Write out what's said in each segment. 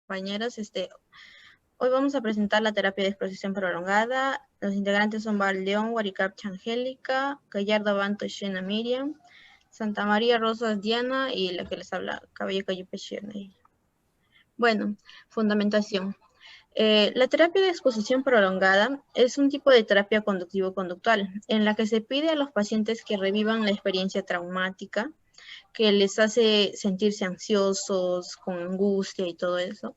Compañeros, hoy vamos a presentar la terapia de exposición prolongada. Los integrantes son Val León, Waricap Angélica, Gallardo Abanto Shena Miriam, Santa María Rosas Diana y la que les habla, Cabello Cayupe Shena. Bueno, fundamentación. La terapia de exposición prolongada es un tipo de terapia conductivo-conductual en la que se pide a los pacientes que revivan la experiencia traumática que les hace sentirse ansiosos, con angustia y todo eso.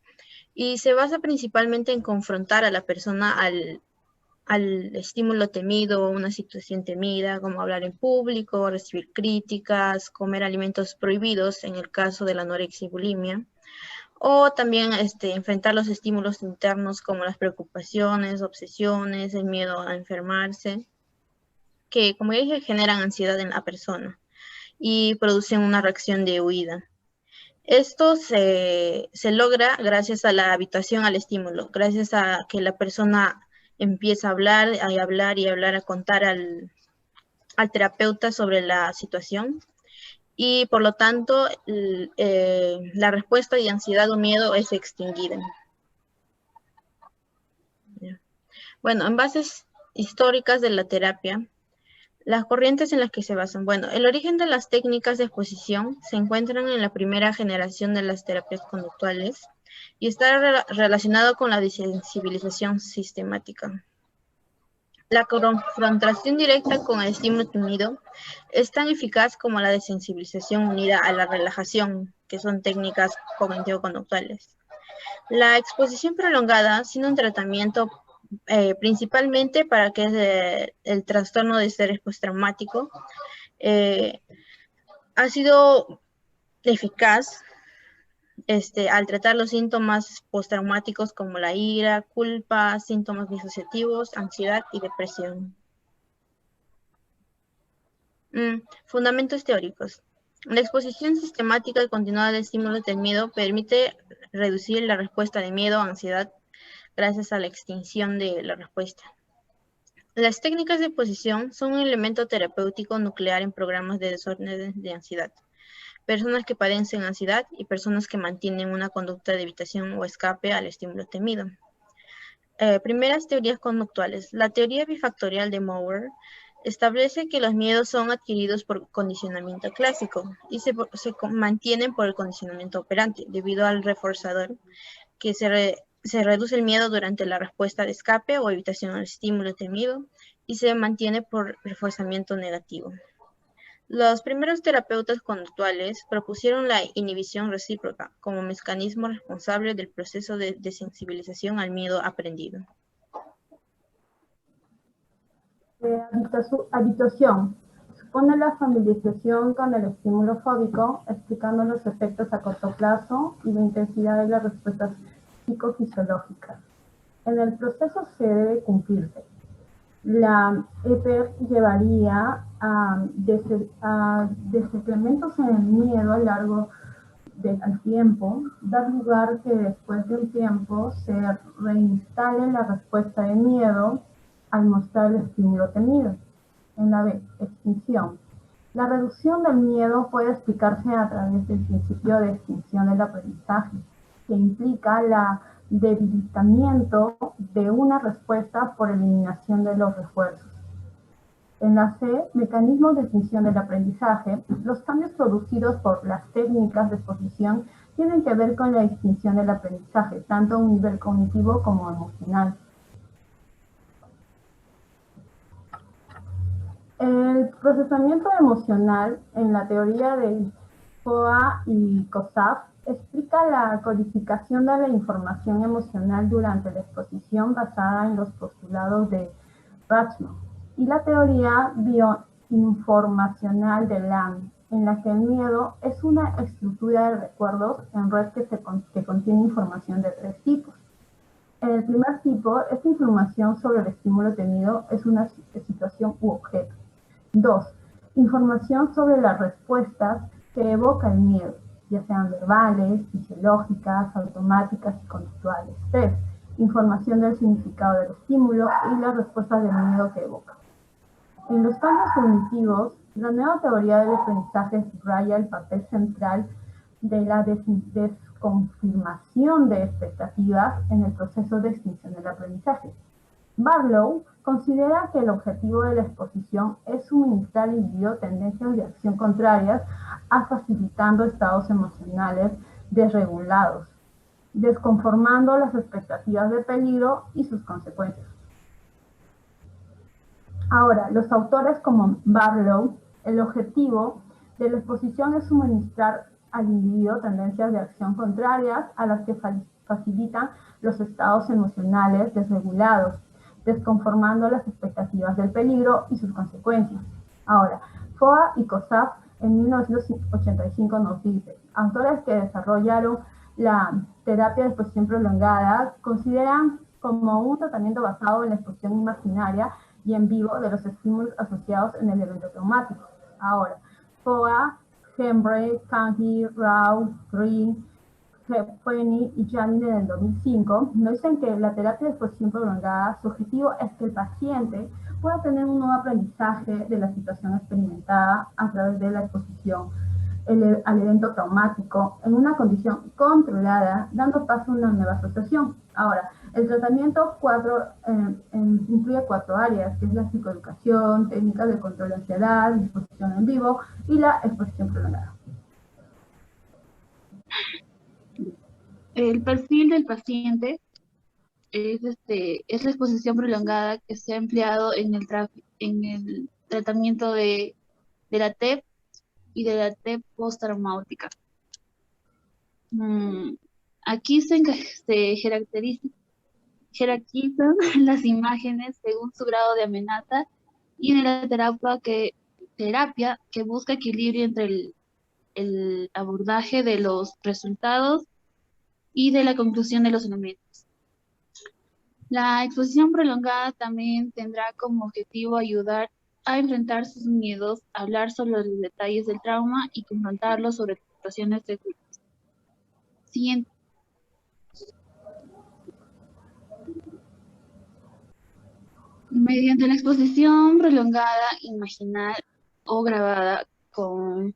Y se basa principalmente en confrontar a la persona al estímulo temido, una situación temida, como hablar en público, recibir críticas, comer alimentos prohibidos en el caso de la anorexia y bulimia, o también enfrentar los estímulos internos como las preocupaciones, obsesiones, el miedo a enfermarse, que como ya dije generan ansiedad en la persona y producen una reacción de huida. Esto se logra gracias a la habituación al estímulo, gracias a que la persona empieza a hablar, a contar al terapeuta sobre la situación y por lo tanto la respuesta de ansiedad o miedo es extinguida. Bueno, en bases históricas de la terapia, las corrientes en las que se basan. Bueno, el origen de las técnicas de exposición se encuentran en la primera generación de las terapias conductuales y está relacionado con la desensibilización sistemática. La confrontación directa con el estímulo temido es tan eficaz como la desensibilización unida a la relajación, que son técnicas cognitivo-conductuales. La exposición prolongada, siendo un tratamiento principalmente para que es el trastorno de estrés postraumático, ha sido eficaz al tratar los síntomas postraumáticos como la ira, culpa, síntomas disociativos, ansiedad y depresión. Fundamentos teóricos. La exposición sistemática y continuada de estímulos del miedo permite reducir la respuesta de miedo o ansiedad gracias a la extinción de la respuesta. Las técnicas de exposición son un elemento terapéutico nuclear en programas de desórdenes de ansiedad, personas que padecen ansiedad y personas que mantienen una conducta de evitación o escape al estímulo temido. Primeras teorías conductuales. La teoría bifactorial de Mower establece que los miedos son adquiridos por condicionamiento clásico y se mantienen por el condicionamiento operante, debido al reforzador, que se reduce el miedo durante la respuesta de escape o evitación al estímulo temido y se mantiene por reforzamiento negativo. Los primeros terapeutas conductuales propusieron la inhibición recíproca como mecanismo responsable del proceso de desensibilización al miedo aprendido. Habituación. Supone la familiarización con el estímulo fóbico, explicando los efectos a corto plazo y la intensidad de las respuestas psicofisiológicas. En el proceso se debe cumplirse. La EPER llevaría a desencadenamientos en el miedo a largo del tiempo, dar lugar que después de un tiempo se reinstale la respuesta de miedo al mostrar el estímulo temido. En la B, extinción. La reducción del miedo puede explicarse a través del principio de extinción del aprendizaje, que implica el debilitamiento de una respuesta por eliminación de los refuerzos. En la C, mecanismos de extinción del aprendizaje, los cambios producidos por las técnicas de exposición tienen que ver con la extinción del aprendizaje, tanto a un nivel cognitivo como emocional. El procesamiento emocional en la teoría de Coa y Kosaf explica la codificación de la información emocional durante la exposición basada en los postulados de Rachman y la teoría bioinformacional de Lam, en la que el miedo es una estructura de recuerdos en red que contiene información de 3 tipos. En el primer tipo, esta información sobre el estímulo temido es una situación u objeto. 2. Información sobre las respuestas que evoca el miedo, ya sean verbales, fisiológicas, automáticas y conductuales. 3. Información del significado del estímulo y las respuestas del miedo que evoca. En los cambios cognitivos, la nueva teoría del aprendizaje subraya el papel central de la desconfirmación de expectativas en el proceso de extinción del aprendizaje. Barlow considera que el objetivo de la exposición es suministrar al individuo tendencias de acción contrarias a facilitando estados emocionales desregulados, desconformando las expectativas de peligro y sus consecuencias. Ahora, los autores como Barlow, el objetivo de la exposición es suministrar al individuo tendencias de acción contrarias a las que facilitan los estados emocionales desregulados, desconformando las expectativas del peligro y sus consecuencias. Ahora, Foa y Kosaf en 1985 nos dice, autores que desarrollaron la terapia de exposición prolongada consideran como un tratamiento basado en la exposición imaginaria y en vivo de los estímulos asociados en el evento traumático. Ahora, Foa, Hembree, Kangi, Rao, Green, Fenny y Janin en el 2005 nos dicen que la terapia de exposición prolongada, su objetivo es que el paciente pueda tener un nuevo aprendizaje de la situación experimentada a través de la exposición al evento traumático en una condición controlada, dando paso a una nueva asociación. Ahora, el tratamiento incluye 4 áreas, que es la psicoeducación, técnicas de control de ansiedad, la exposición en vivo y la exposición prolongada. El perfil del paciente es la exposición prolongada que se ha empleado en el tratamiento de la TEP y de la TEP postraumática. Aquí se jerarquizan las imágenes según su grado de amenaza y de la terapia que busca equilibrio entre el abordaje de los resultados y de la conclusión de los elementos. La exposición prolongada también tendrá como objetivo ayudar a enfrentar sus miedos, hablar sobre los detalles del trauma y confrontarlos sobre situaciones seguras. Siguiente. Mediante la exposición prolongada, imaginal o grabada con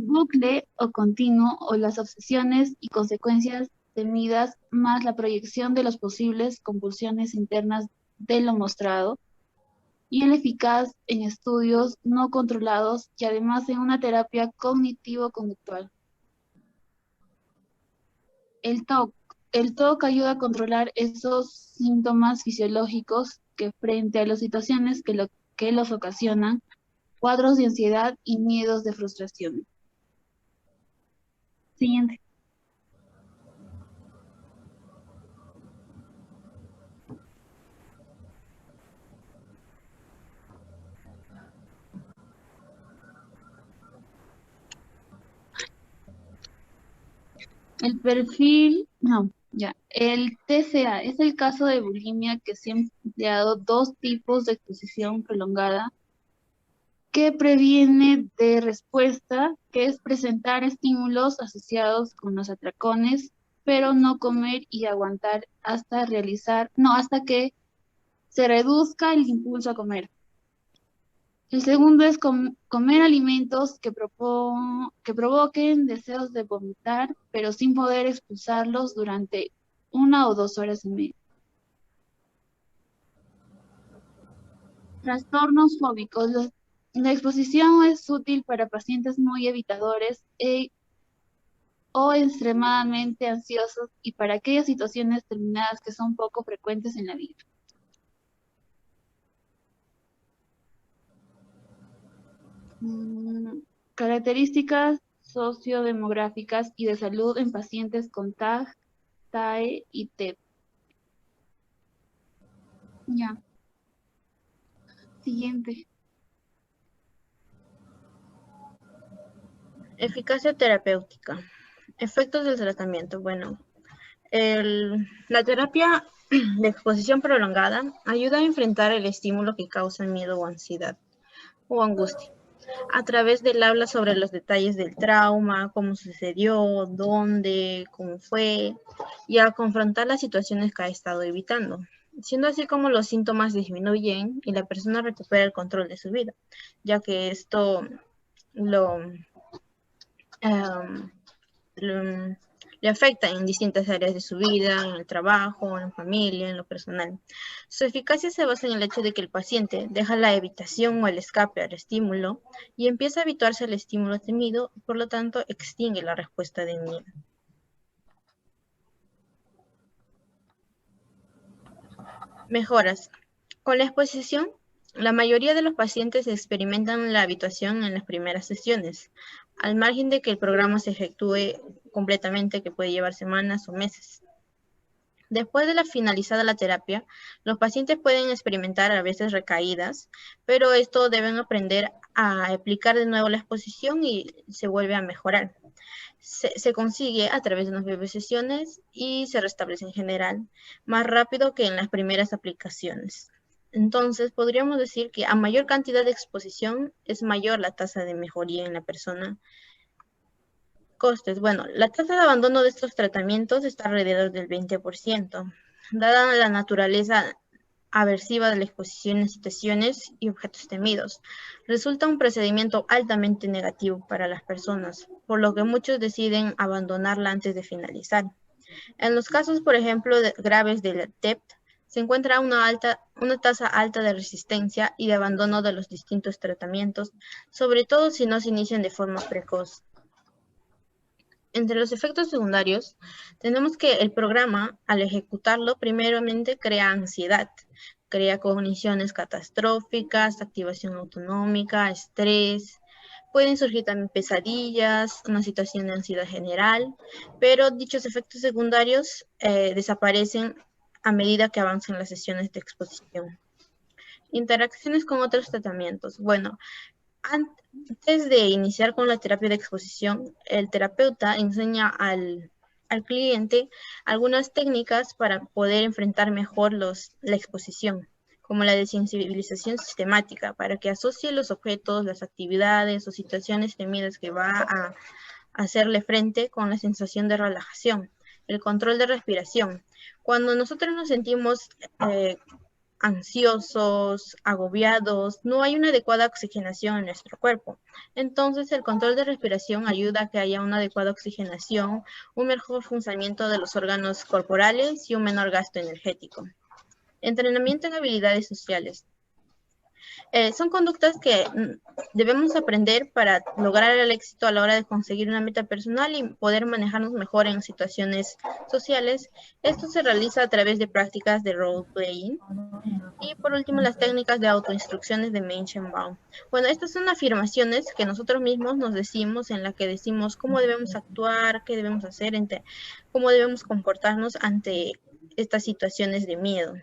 bucle o continuo o las obsesiones y consecuencias temidas más la proyección de las posibles compulsiones internas de lo mostrado y el eficaz en estudios no controlados y además en una terapia cognitivo-conductual. El TOC ayuda a controlar esos síntomas fisiológicos que frente a las situaciones que los ocasionan, cuadros de ansiedad y miedos de frustración. Siguiente. El perfil, el TCA es el caso de bulimia que se han empleado 2 tipos de exposición prolongada que previene de respuesta, que es presentar estímulos asociados con los atracones, pero no comer y aguantar hasta que se reduzca el impulso a comer. El segundo es comer alimentos que provoquen deseos de vomitar, pero sin poder expulsarlos durante 1 o 2 horas y media. Trastornos fóbicos. La exposición es útil para pacientes muy evitadores o extremadamente ansiosos y para aquellas situaciones determinadas que son poco frecuentes en la vida. Características sociodemográficas y de salud en pacientes con TAG, TAE y TEP. Ya. Siguiente. Eficacia terapéutica. Efectos del tratamiento. Bueno, la terapia de exposición prolongada ayuda a enfrentar el estímulo que causa miedo o ansiedad o angustia. A través del habla sobre los detalles del trauma, cómo sucedió, dónde, cómo fue, y a confrontar las situaciones que ha estado evitando, siendo así como los síntomas disminuyen y la persona recupera el control de su vida, ya que esto le afecta en distintas áreas de su vida, en el trabajo, en la familia, en lo personal. Su eficacia se basa en el hecho de que el paciente deja la evitación o el escape al estímulo y empieza a habituarse al estímulo temido, por lo tanto extingue la respuesta de miedo. Mejoras. Con la exposición, la mayoría de los pacientes experimentan la habituación en las primeras sesiones, al margen de que el programa se efectúe completamente, que puede llevar semanas o meses. Después de finalizada la terapia, los pacientes pueden experimentar a veces recaídas, pero esto deben aprender a aplicar de nuevo la exposición y se vuelve a mejorar. Se consigue a través de unas breves sesiones y se restablece en general más rápido que en las primeras aplicaciones. Entonces, podríamos decir que a mayor cantidad de exposición es mayor la tasa de mejoría en la persona. Costes. Bueno, la tasa de abandono de estos tratamientos está alrededor del 20%. Dada la naturaleza aversiva de la exposición en situaciones y objetos temidos, resulta un procedimiento altamente negativo para las personas, por lo que muchos deciden abandonarla antes de finalizar. En los casos, por ejemplo, graves del TEP, se encuentra una tasa alta de resistencia y de abandono de los distintos tratamientos, sobre todo si no se inician de forma precoz. Entre los efectos secundarios, tenemos que el programa, al ejecutarlo, primeramente crea ansiedad, crea cogniciones catastróficas, activación autonómica, estrés, pueden surgir también pesadillas, una situación de ansiedad general, pero dichos efectos secundarios desaparecen a medida que avanzan las sesiones de exposición. Interacciones con otros tratamientos. Bueno, antes de iniciar con la terapia de exposición, el terapeuta enseña al cliente algunas técnicas para poder enfrentar mejor la exposición, como la desensibilización sistemática, para que asocie los objetos, las actividades o situaciones temidas que va a hacerle frente con la sensación de relajación, el control de respiración. Cuando nosotros nos sentimos ansiosos, agobiados, no hay una adecuada oxigenación en nuestro cuerpo. Entonces, el control de respiración ayuda a que haya una adecuada oxigenación, un mejor funcionamiento de los órganos corporales y un menor gasto energético. Entrenamiento en habilidades sociales. Son conductas que debemos aprender para lograr el éxito a la hora de conseguir una meta personal y poder manejarnos mejor en situaciones sociales. Esto se realiza a través de prácticas de role-playing. Y por último, las técnicas de autoinstrucciones de Menckenbaum. Bueno, estas son afirmaciones que nosotros mismos nos decimos, en las que decimos cómo debemos actuar, qué debemos hacer, cómo debemos comportarnos ante estas situaciones de miedo.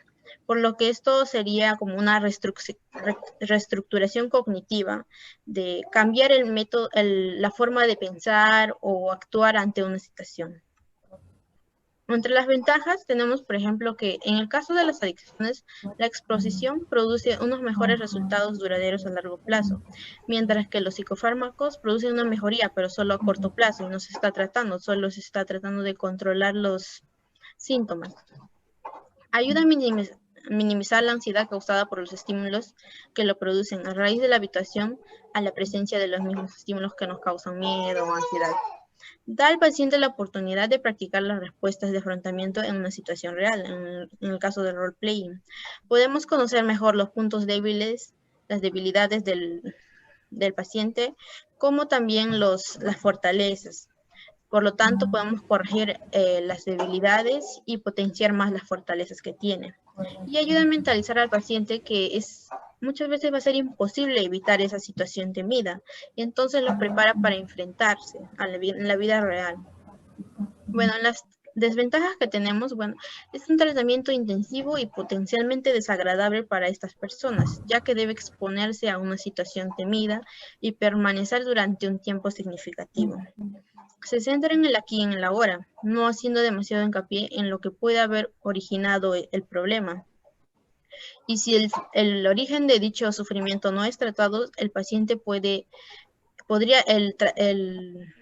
Por lo que esto sería como una reestructuración cognitiva, de cambiar el método, la forma de pensar o actuar ante una situación. Entre las ventajas tenemos, por ejemplo, que en el caso de las adicciones, la exposición produce unos mejores resultados duraderos a largo plazo, mientras que los psicofármacos producen una mejoría, pero solo a corto plazo, y no se está tratando, solo se está tratando de controlar los síntomas. Ayuda a minimizar la ansiedad causada por los estímulos que lo producen a raíz de la habituación a la presencia de los mismos estímulos que nos causan miedo o ansiedad. Da al paciente la oportunidad de practicar las respuestas de afrontamiento en una situación real, en el caso del role-playing. Podemos conocer mejor los puntos débiles, las debilidades del paciente, como también las fortalezas. Por lo tanto, podemos corregir las debilidades y potenciar más las fortalezas que tiene. Y ayuda a mentalizar al paciente que muchas veces va a ser imposible evitar esa situación temida, y entonces lo prepara para enfrentarse en la vida real. Bueno, las desventajas que tenemos, bueno, es un tratamiento intensivo y potencialmente desagradable para estas personas, ya que debe exponerse a una situación temida y permanecer durante un tiempo significativo. Se centra en el aquí y en el ahora, no haciendo demasiado hincapié en lo que puede haber originado el problema. Y si el origen de dicho sufrimiento no es tratado, el paciente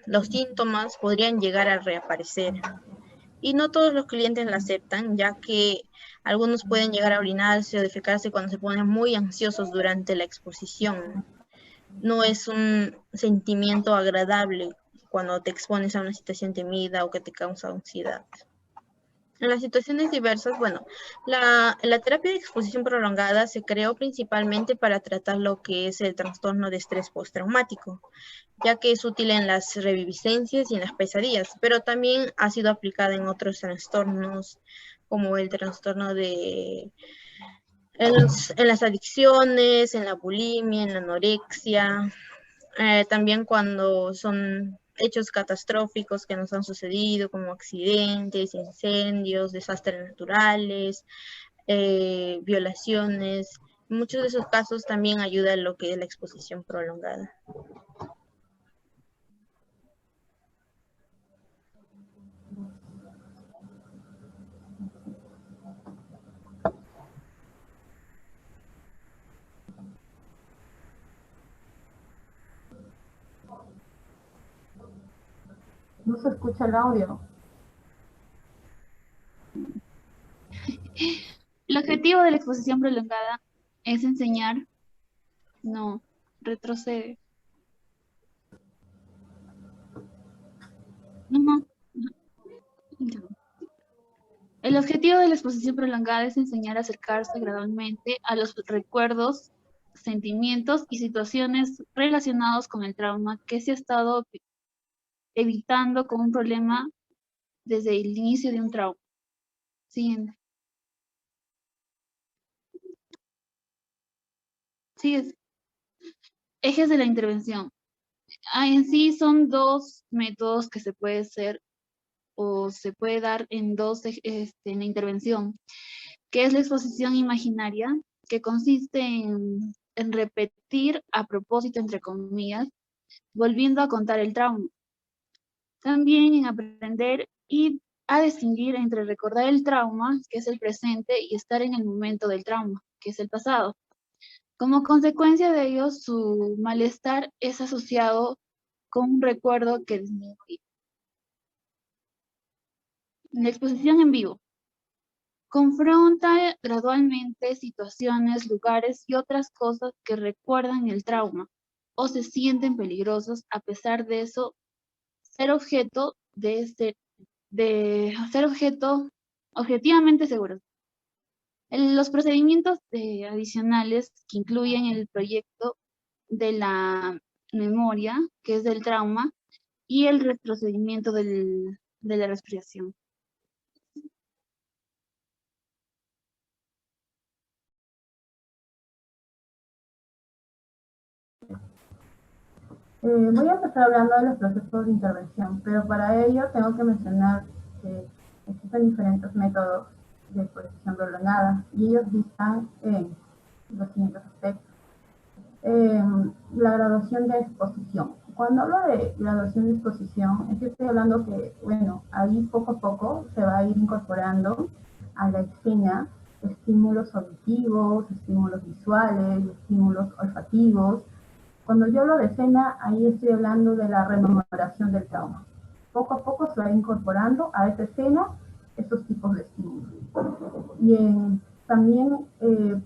los síntomas podrían llegar a reaparecer. Y no todos los clientes la aceptan, ya que algunos pueden llegar a orinarse o defecarse cuando se ponen muy ansiosos durante la exposición. no es un sentimiento agradable cuando te expones a una situación temida o que te causa ansiedad. En las situaciones diversas, bueno, la terapia de exposición prolongada se creó principalmente para tratar lo que es el trastorno de estrés postraumático, ya que es útil en las reviviscencias y en las pesadillas, pero también ha sido aplicada en otros trastornos como el trastorno de en las adicciones, en la bulimia, en la anorexia, también cuando son hechos catastróficos que nos han sucedido, como accidentes, incendios, desastres naturales, violaciones. En muchos de esos casos también ayuda en lo que es la exposición prolongada. No se escucha el audio. El objetivo de la exposición prolongada es enseñar, no, retrocede. No. El objetivo de la exposición prolongada es enseñar a acercarse gradualmente a los recuerdos, sentimientos y situaciones relacionados con el trauma que se ha estado evitando como un problema desde el inicio de un trauma. Siguiente. Sigues. Ejes de la intervención. En sí son dos métodos que se puede hacer o se puede dar en en la intervención, que es la exposición imaginaria, que consiste en repetir a propósito, entre comillas, volviendo a contar el trauma. También en aprender y a distinguir entre recordar el trauma, que es el presente, y estar en el momento del trauma, que es el pasado. Como consecuencia de ello, su malestar es asociado con un recuerdo que disminuye. La exposición en vivo. Confronta gradualmente situaciones, lugares y otras cosas que recuerdan el trauma o se sienten peligrosos. A pesar de eso, ser objeto de ser objeto objetivamente seguros. Los procedimientos adicionales que incluyen el proyecto de la memoria, que es del trauma, y el retrocedimiento de la respiración. Voy a empezar hablando de los procesos de intervención, pero para ello tengo que mencionar que existen diferentes métodos de exposición prolongada y ellos distan en los siguientes aspectos. La graduación de exposición. Cuando hablo de graduación de exposición, es que estoy hablando que, bueno, ahí poco a poco se va a ir incorporando a la escena estímulos auditivos, estímulos visuales, estímulos olfativos. Cuando yo hablo de escena, ahí estoy hablando de la rememoración del trauma. Poco a poco se va incorporando a esa escena esos tipos de estímulos. Y también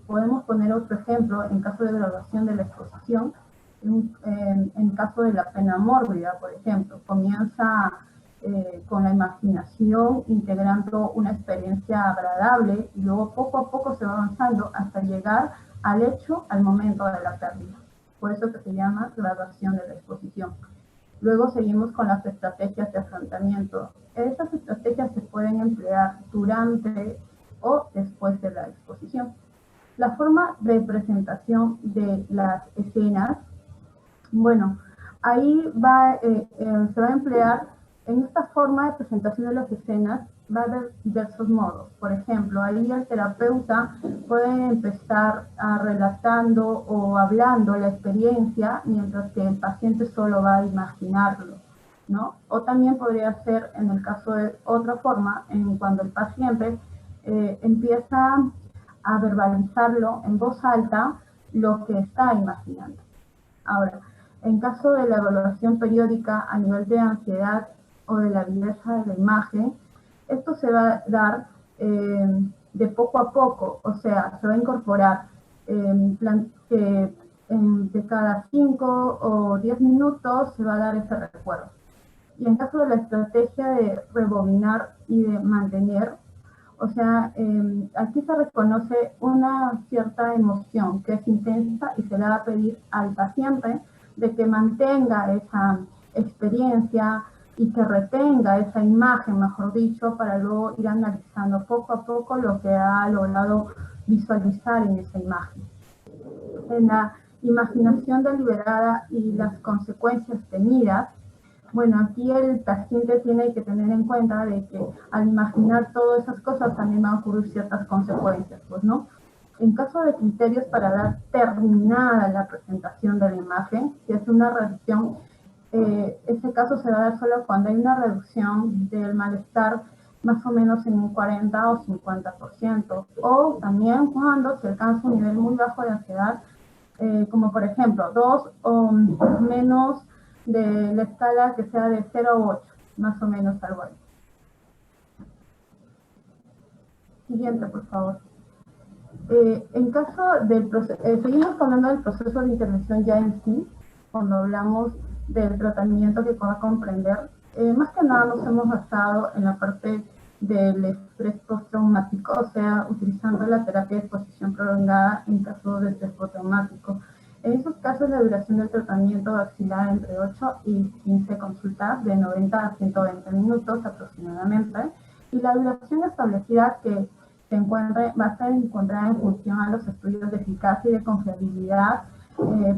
podemos poner otro ejemplo en caso de graduación de la exposición. En caso de la pena mórbida, por ejemplo, comienza con la imaginación integrando una experiencia agradable y luego poco a poco se va avanzando hasta llegar al hecho, al momento de la pérdida. Por eso que se llama graduación de la exposición. Luego seguimos con las estrategias de afrontamiento. Estas estrategias se pueden emplear durante o después de la exposición. La forma de presentación de las escenas, bueno, ahí se va a emplear, en esta forma de presentación de las escenas, va a haber diversos modos. Por ejemplo, ahí el terapeuta puede empezar relatando o hablando la experiencia, mientras que el paciente solo va a imaginarlo, ¿no? O también podría ser, en el caso de otra forma, cuando el paciente empieza a verbalizarlo en voz alta lo que está imaginando. Ahora, en caso de la evaluación periódica a nivel de ansiedad o de la viveza de la imagen, esto se va a dar de poco a poco, o sea, se va a incorporar de cada 5 o 10 minutos se va a dar ese recuerdo. Y en caso de la estrategia de rebobinar y de mantener, o sea, aquí se reconoce una cierta emoción que es intensa y se le va a pedir al paciente de que mantenga esa experiencia y que retenga esa imagen, mejor dicho, para luego ir analizando poco a poco lo que ha logrado visualizar en esa imagen. En la imaginación deliberada y las consecuencias temidas, bueno, aquí el paciente tiene que tener en cuenta de que al imaginar todas esas cosas también van a ocurrir ciertas consecuencias, pues, ¿no? En caso de criterios para dar terminada la presentación de la imagen, si es una reducción, ese caso se va a dar solo cuando hay una reducción del malestar más o menos en un 40 o 50%, o también cuando se alcanza un nivel muy bajo de ansiedad, como por ejemplo 2 o menos de la escala que sea de 0 a 8, más o menos algo ahí. Siguiente, por favor. En caso del proceso, seguimos hablando del proceso de intervención ya en sí, cuando hablamos del tratamiento que pueda comprender. Más que nada nos hemos basado en la parte del estrés postraumático, o sea, utilizando la terapia de exposición prolongada en caso de estrés postraumático. En esos casos, la duración del tratamiento oscila entre 8 y 15 consultas, de 90 a 120 minutos aproximadamente, y la duración establecida que se encuentre va a ser encontrada en función a los estudios de eficacia y de confiabilidad,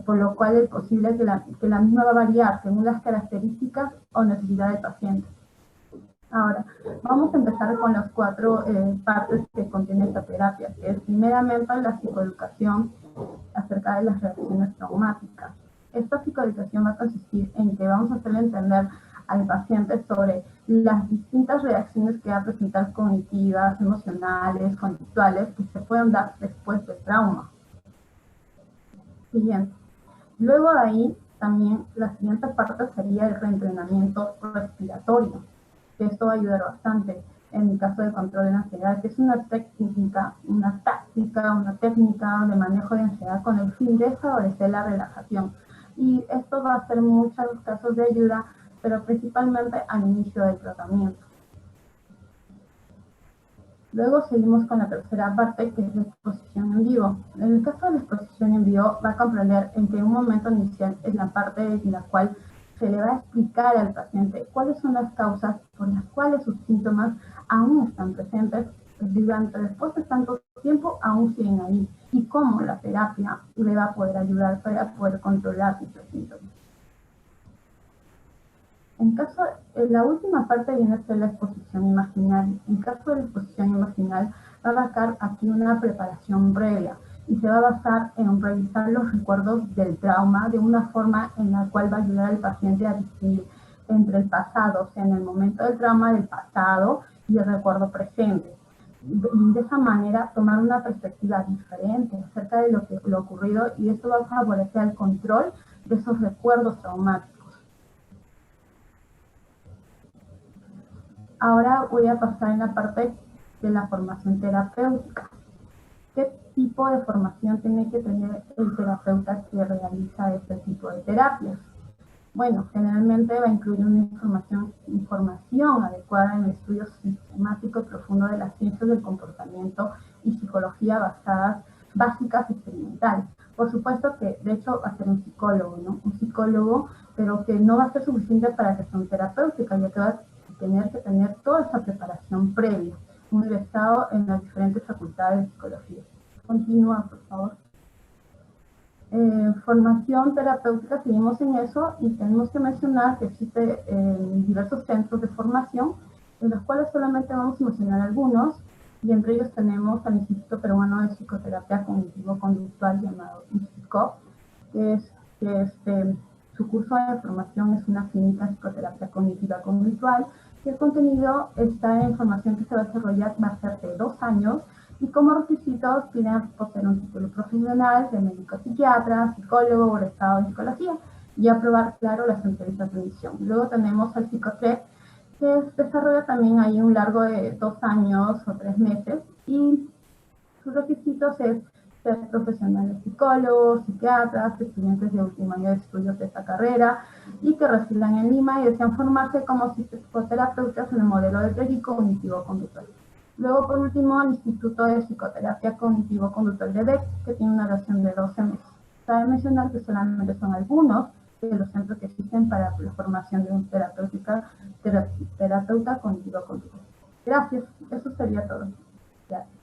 por lo cual es posible que la misma va a variar según las características o necesidad del paciente. Ahora, vamos a empezar con las 4 partes que contiene esta terapia, que es primeramente la psicoeducación acerca de las reacciones traumáticas. Esta psicoeducación va a consistir en que vamos a hacerle entender al paciente sobre las distintas reacciones que va a presentar cognitivas, emocionales, conductuales, que se pueden dar después del trauma. Siguiente. Luego de ahí, también la siguiente parte sería el reentrenamiento respiratorio, que esto va a ayudar bastante en el caso de control de la ansiedad, que es una técnica de manejo de ansiedad con el fin de favorecer la relajación. Y esto va a ser muchos casos de ayuda, pero principalmente al inicio del tratamiento. Luego seguimos con la tercera parte, que es la exposición en vivo. En el caso de la exposición en vivo, va a comprender en que un momento inicial es la parte en la cual se le va a explicar al paciente cuáles son las causas por las cuales sus síntomas aún están presentes después de tanto tiempo, aún siguen ahí, y cómo la terapia le va a poder ayudar para poder controlar dichos síntomas. La última parte viene a ser la exposición imaginal. En caso de la exposición imaginal, va a abarcar aquí una preparación previa y se va a basar en revisar los recuerdos del trauma de una forma en la cual va a ayudar al paciente a distinguir entre el pasado, o sea, en el momento del trauma, del pasado y el recuerdo presente. Y de esa manera tomar una perspectiva diferente acerca de lo ocurrido, y esto va a favorecer el control de esos recuerdos traumáticos. Ahora voy a pasar en la parte de la formación terapéutica. ¿Qué tipo de formación tiene que tener el terapeuta que realiza este tipo de terapias? Bueno, generalmente va a incluir una información adecuada en estudios sistemáticos y profundos de las ciencias del comportamiento y psicología básicas experimentales. Por supuesto que, de hecho, va a ser un psicólogo, ¿no? Un psicólogo, pero que no va a ser suficiente para que sea un terapéutica, ya que va a tener que tener toda esa preparación previa, un egresado en las diferentes facultades de psicología. Continúa, por favor. Formación terapéutica, seguimos en eso, y tenemos que mencionar que existen diversos centros de formación, en los cuales solamente vamos a mencionar algunos, y entre ellos tenemos al Instituto Peruano de Psicoterapia Cognitivo-Conductual, llamado IPSICOP, su curso de formación es una clínica de psicoterapia cognitiva conductual, y el contenido está en formación que se va a desarrollar, va a ser de 2 años, y como requisitos piden poseer un título profesional de médico psiquiatra, psicólogo o egresado en psicología, y aprobar, claro, las entrevistas de admisión. Luego tenemos al Psicotrep, que desarrolla también ahí un largo de 2 años o 3 meses, y sus requisitos es ser profesionales psicólogos, psiquiatras, estudiantes de último año de estudios de esta carrera y que residan en Lima y desean formarse como psicoterapeutas en el modelo de TEG y cognitivo-conductual. Luego, por último, el Instituto de Psicoterapia Cognitivo-Conductual de BEC, que tiene una duración de 12 meses. Cabe mencionar que solamente son algunos de los centros que existen para la formación de un terapeuta cognitivo-conductual. Gracias, eso sería todo. Gracias.